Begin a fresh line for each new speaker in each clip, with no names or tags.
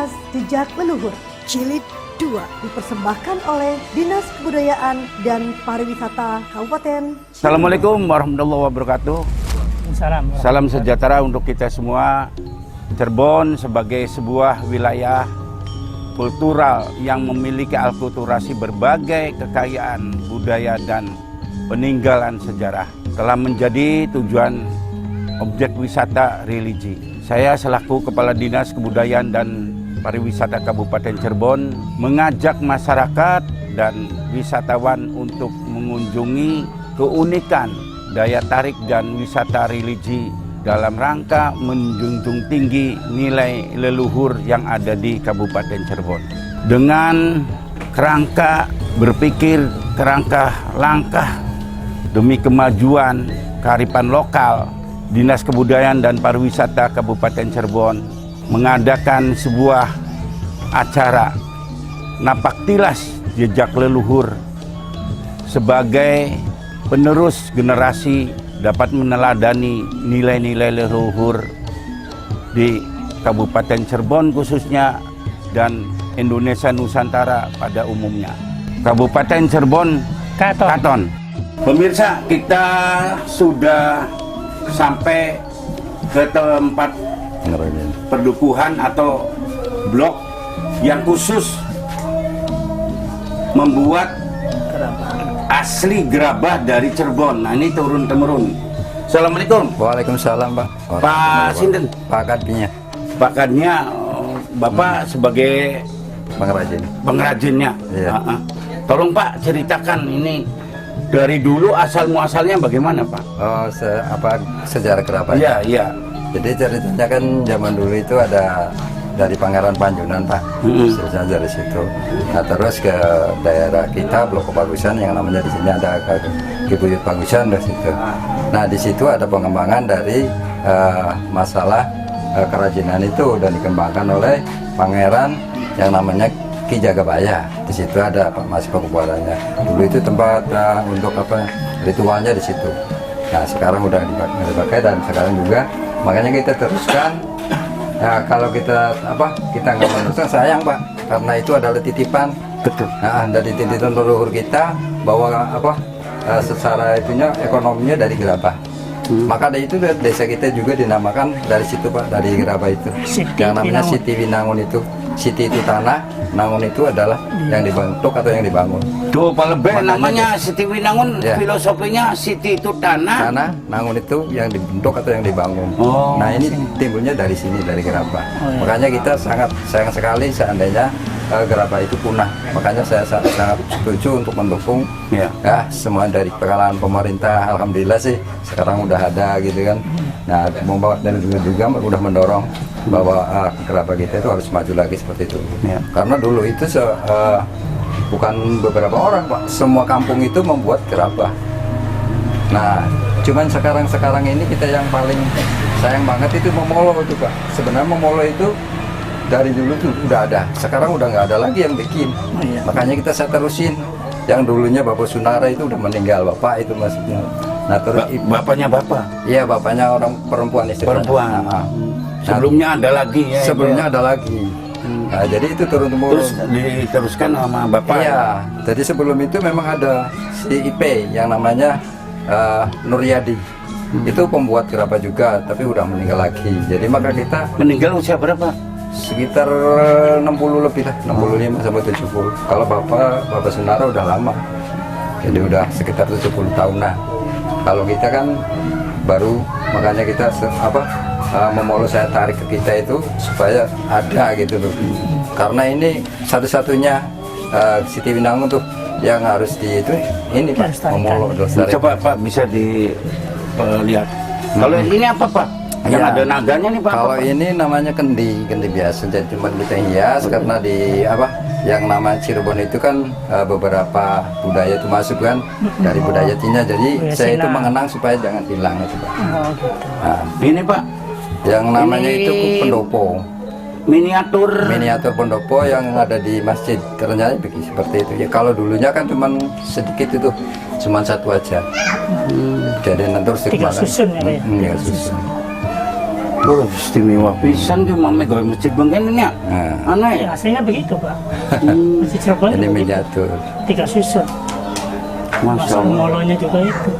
Identitas Jejak Leluhur Jilid 2 dipersembahkan oleh Dinas Kebudayaan dan Pariwisata Kabupaten.
Assalamualaikum warahmatullahi wabarakatuh. Salam sejahtera untuk kita semua. Cirebon sebagai sebuah wilayah kultural yang memiliki akulturasi berbagai kekayaan budaya dan peninggalan sejarah telah menjadi tujuan objek wisata religi. Saya selaku Kepala Dinas Kebudayaan dan Pariwisata Kabupaten Cirebon mengajak masyarakat dan wisatawan untuk mengunjungi keunikan daya tarik dan wisata religi dalam rangka menjunjung tinggi nilai leluhur yang ada di Kabupaten Cirebon. Dengan kerangka berpikir, kerangka langkah demi kemajuan kearifan lokal, Dinas Kebudayaan dan Pariwisata Kabupaten Cirebon mengadakan sebuah acara napaktilas jejak leluhur sebagai penerus generasi dapat meneladani nilai-nilai leluhur di Kabupaten Cirebon khususnya dan Indonesia Nusantara pada umumnya. Kabupaten Cirebon Katon. Pemirsa, kita sudah sampai ke tempat perdukuhan atau blok yang khusus membuat asli gerabah dari Cirebon. Nah, ini turun-temurun. Assalamualaikum.
Waalaikumsalam, Pak.
Pak Sinten?
Pak Kadnya.
Pak Kadnya, Bapak sebagai pengrajinnya.
Iya.
Tolong Pak ceritakan ini dari dulu asal muasalnya bagaimana, Pak?
Oh, sejarah gerabah.
Iya, iya.
Jadi ceritanya kan zaman dulu itu ada dari Pangeran Panjunan, Pak. Sejarah dari situ. Nah, terus ke daerah kita Blok Pagusan yang namanya di sini ada Kibuyut Pagusan dari situ. Nah, di situ ada pengembangan dari masalah kerajinan itu dan dikembangkan oleh Pangeran yang namanya Ki Jagabaya. Di situ ada masih pekuburannya. Dulu itu tempat untuk ritualnya di situ. Nah, sekarang udah dipakai dan sekarang juga makanya kita teruskan. Nah, kalau kita nggak meneruskan sayang, Pak, karena itu adalah titipan.
Betul.
Nah, dari titipan leluhur kita bahwa secara itunya ekonominya dari gerabah. Maka dari itu desa kita juga dinamakan dari situ, Pak, dari gerabah itu. Yang namanya Siti Winangun itu. Siti itu tanah, Nangun itu adalah yang dibentuk atau yang dibangun.
Tuh, Pak Lebih namanya Siti Winangun, ya. Filosofinya Siti itu tanah.
Tanah, Nangun itu yang dibentuk atau yang dibangun.
Oh.
Nah, ini timbulnya dari sini, dari gerabah. Makanya kita sangat sayang sekali seandainya gerabah itu punah. Makanya saya sangat setuju untuk mendukung ya semua dari pengalaman pemerintah. Alhamdulillah sih sekarang udah ada gitu kan. Nah, membawa dan juga udah mendorong bahwa gerabah kita itu harus maju lagi seperti itu. Ya. Karena dulu itu bukan beberapa orang, Pak. Semua kampung itu membuat gerabah. Nah, cuman sekarang ini kita yang paling sayang banget itu Momolo itu, Pak. Sebenarnya Momolo itu dari dulu tuh udah ada. Sekarang udah nggak ada lagi yang bikin. Makanya saya terusin. Yang dulunya Bapak Sunara itu udah meninggal, Bapak itu maksudnya. Nah, terus
bapaknya Bapak?
Iya, bapaknya orang perempuan istilahnya.
Perempuan. Sebelumnya ada lagi ya?
Sebelumnya ada lagi. Nah, jadi itu turun-temurun.
Terus diteruskan sama Bapak?
Iya, jadi sebelum itu memang ada si IP yang namanya Nuryadi. Itu pembuat gerabah juga, tapi udah meninggal lagi. Jadi maka kita...
Meninggal usia berapa?
Sekitar 60 lebih lah, 65 sampai 70. Kalau Bapak Sunara udah lama. Jadi udah sekitar 70 tahun. Nah, kalau kita kan baru, makanya kita Momolo saya tarik ke kita itu supaya ada gitu loh. Karena ini satu-satunya Siti Winangun tuh yang harus ini Pak, Momolo.
Coba Pak bisa dilihat. Kalau ini apa Pak? Yang ada naganya nih Pak?
Kalau ini namanya kendi biasa. Jadi cuma kita hias karena yang nama Cirebon itu kan beberapa budaya itu masuk kan dari budaya Cina. Jadi saya itu mengenang supaya jangan hilang itu, Pak. Nah,
ini Pak,
yang namanya itu pendopo.
Miniatur
pendopo yang ada di masjid. Kerennya seperti itu. Ya kalau dulunya kan cuma sedikit itu, cuma satu aja. Jadi nanti terus
susun ya, Pak.
Ya, susun.
Oh, istimewa pisan ki mame gawe masjid begini ya.
Nah,
Aneh.
Ya, aslinya begitu Pak.
Hmm,
Masjid Cirebon
ini
begitu.
miniatur.
3 susun.
Masya
Masa
Allah.
molonya juga itu.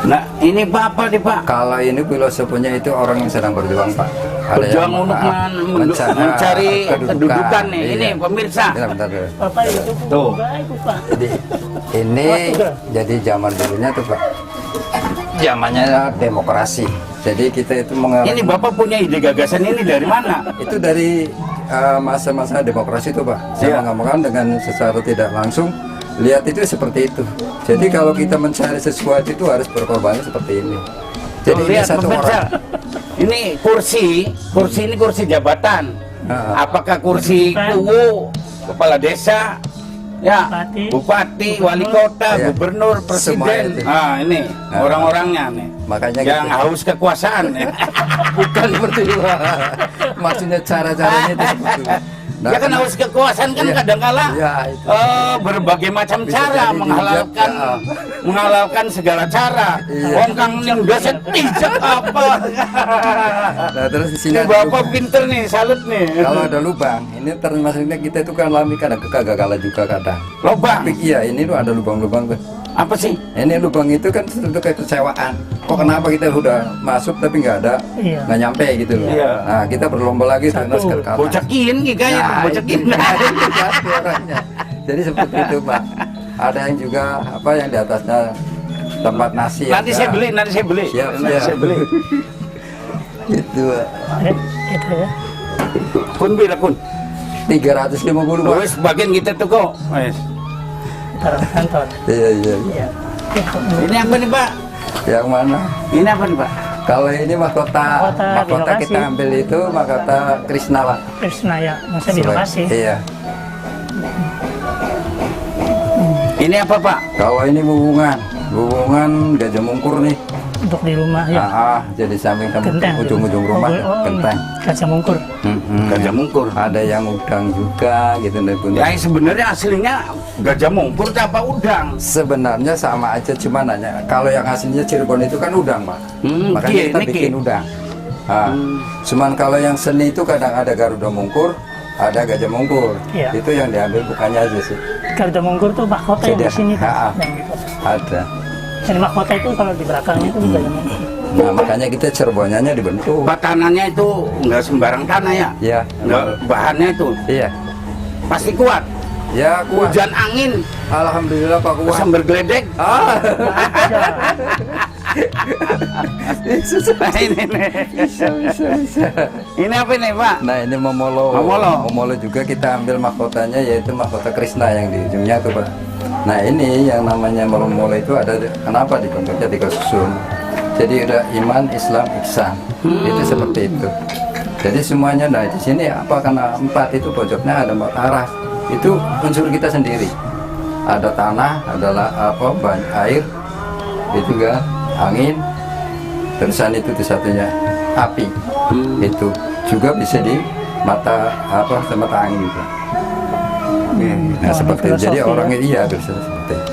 Nah, ini Pak apa nih Pak?
Kalau ini filosofinya itu orang yang sedang berjuang, Pak.
Berjuang untuk mencari kedudukan nih.
Iya.
Ini pemirsa.
Bentar, bentar dulu.
Bapak itu
Tuh.
itu Pak.
Jadi ini jadi zaman dulunya tuh, Pak. Zamannya demokrasi. Jadi kita itu
Ini Bapak punya ide gagasan ini dari mana?
itu dari masa-masa demokrasi itu, Pak. Saya
Iya.
mengamalkan dengan secara tidak langsung lihat itu seperti itu. Jadi kalau kita mencari sesuatu itu harus berkorban seperti ini. Jadi
Tuh,
ini
lihat
satu
pemirsa.
orang.
Ini kursi ini kursi jabatan. Apakah kursi kuwu, kepala desa, ya, bupati, wali kota,
Iya.
gubernur,
Semua
presiden.
itu.
Ah, ini orang-orangnya nih.
Makanya
Yang
gitu.
haus kekuasaan.
Bukan seperti itu. Maksudnya cara-caranya itu seperti itu. Nah,
Ya kan haus kekuasaan kan
Iya.
kadang-kala
Iya, itu.
berbagai macam
Bisa
cara
jadi
menghalalkan
dihujat,
menghalalkan segala cara.
Iya.
Wong kang ning dosen pijak apa?
Nah, terus di sini
Ini
ada
Bapak
lubang.
pinter nih, salut nih.
Kalau ada lubang, ini termasuknya kita itu kan alami kadang kegagalan juga kadang.
Lubang.
Tapi iya, ini tuh ada lubang-lubang tuh.
Apa sih?
Ini lubang itu kan tentu kekecewaan. Kok kenapa kita udah masuk tapi nggak ada,
Iya.
nggak nyampe gitu loh.
Iya.
Nah, kita berlomba lagi terus ke atas.
Bocakin nih kayak
Nah,
bocakin.
itu hati orangnya. Jadi seperti itu, Pak. Ada yang juga apa yang di atasnya tempat nasi.
Nanti
ada.
saya beli, nanti saya beli.
Siap,
Nanti
siap.
saya beli.
Itu Pak.
Itu ya.
Kun bila kun.
350 Pak.
Wes bagian kita tuh kok. Wes.
Taruh di kantor.
Iya, iya.
Iya.
Ini apa nih Pak?
Yang mana?
Ini apa nih Pak?
Kalau ini mahkota
Mahkota
kita
birokrasi.
ambil itu mahkota Krishna, Pak.
Krishna ya, masa birokrasi.
Iya.
Ini apa Pak?
Kalau ini hubungan Gajah Mungkur nih.
Untuk di rumah ya.
Jadi samping
Genteng.
ujung-ujung rumah
Oh,
genteng.
Gajah Mungkur.
Gajah Mungkur.
Ada yang udang juga gitu nih Bun.
Ya sebenarnya aslinya Gajah Mungkur apa udang?
Sebenarnya sama aja, cuma nanya kalau yang aslinya Cirebon itu kan udang, Pak. Makanya
Kie,
kita
ini
bikin
kie.
udang. Cuman kalau yang seni itu kadang ada Garuda Mungkur, ada Gajah Mungkur.
Iya.
Itu yang diambil bukannya aja sih.
Garuda Mungkur tuh mahkota yang di sini Pak.
Ada.
Dan mahkota itu kalau di belakangnya itu Gajah Mungkur.
Nah, makanya kita Cirebonnya dibentuk.
Pak tanahnya itu nggak sembarang tanah ya?
Iya.
Nggak, bahannya itu
Iya.
pasti kuat.
Ya, kuat.
Hujan angin,
Alhamdulillah Pak kuat.
sambar geledek.
Ah.
Nah, ini nih.
Bisa.
Ini apa nih Pak?
Nah, ini Momolo.
Momolo.
Juga kita ambil mahkotanya yaitu mahkota Krishna yang di ujungnya tuh, Pak. Nah, ini yang namanya Momolo itu ada kenapa dibentuknya 3 susun. Jadi ada iman, Islam, ihsan. Itu seperti itu. Jadi semuanya nah di sini apa karena 4 itu pojoknya ada 4 arah. Itu unsur kita sendiri. Ada tanah, adalah air, itu kan angin, terusan itu di satunya api. Itu juga bisa di mata angin itu. Nah, seperti itu. Jadi orangnya iya bisa seperti itu.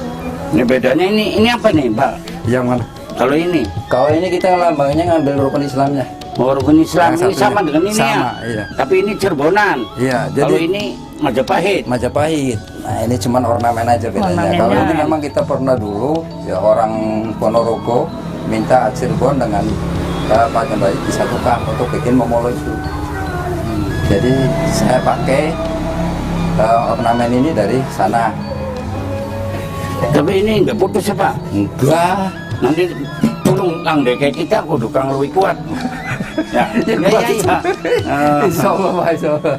Ini bedanya ini apa nih Pak?
Yang mana?
Kalau ini
Kalau ini kita lambangnya ngambil rukun Islamnya.
rukun Islam
Yang
ini sama
satunya.
dengan ini ya?
Sama, iya.
Tapi ini Cirebonan.
Iya,
Kalau
jadi
ini Majapahit.
Majapahit. Nah, ini cuman ornamen aja bedanya.
Ornamennya.
Kalau ini memang kita pernah dulu ya orang Ponorogo minta Cirebon dengan Majapahit disatukan untuk bikin Momolo itu. Jadi saya pakai ornamen ini dari sana.
Tapi ini nggak putus ya Pak?
Enggak.
Nanti tolong kang deh kayak kita kudu kang lebih kuat. Ya, ya.
Insya Allah, Pak, insya Allah.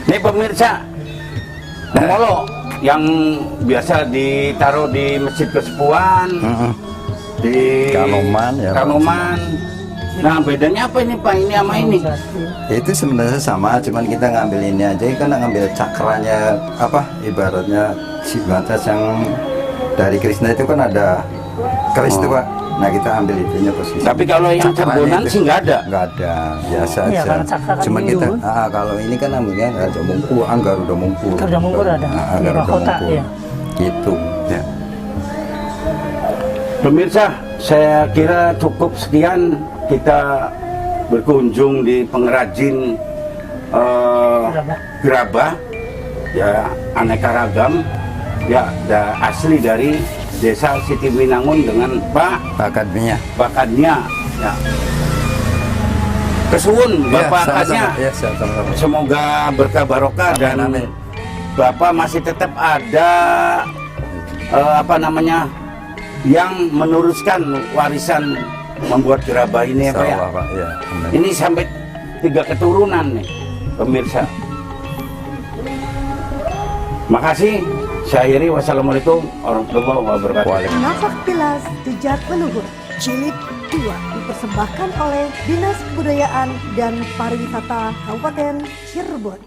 Ini pemirsa, Momolo yang biasa ditaruh di Masjid Kesepuan, di
Kanoman, ya, Pak.
Kanoman. Nah bedanya apa ini Pak? Ini sama ini?
Itu sebenarnya sama, cuman kita ngambil ini aja, kan ngambil cakranya ibaratnya si batas yang dari Krishna itu kan ada keris tuh, Pak. Nah, kita ambil itunya posisi.
Tapi kalau yang
Cakranya
Cirebonan
itu
sih nggak ada.
nggak ada, biasa
Iya,
aja.
karena cakra kan
Cuman
ini
kita
dulu.
kalau ini kan namanya Gajah Mungkur, Garuda Mungkur.
Garuda Mungkur ada, di
Garuda
mahkota,
Mungkur.
iya.
Gitu. Ya.
Pemirsa, Saya kira cukup sekian kita berkunjung di pengrajin gerabah, ya aneka ragam, ya asli dari Desa Siti Winangun dengan
bakatnya.
Ya. Kesuwun Bapak akadnya,
Ya, sama-sama.
semoga berkah barokah dan
Amin.
Bapak masih tetap ada yang meneruskan warisan membuat gerabah ini ya Pak ya.
Insyaallah, Pak. Ya, amin.
Ini sampai 3 keturunan nih pemirsa. Makasih. Saya akhiri. Wassalamualaikum warahmatullahi wabarakatuh.
Waalaikumsalam.
Nafak Tilas Jejak Leluhur Jilid 2 dipersembahkan oleh Dinas Kebudayaan dan Pariwisata Kabupaten Cirebon.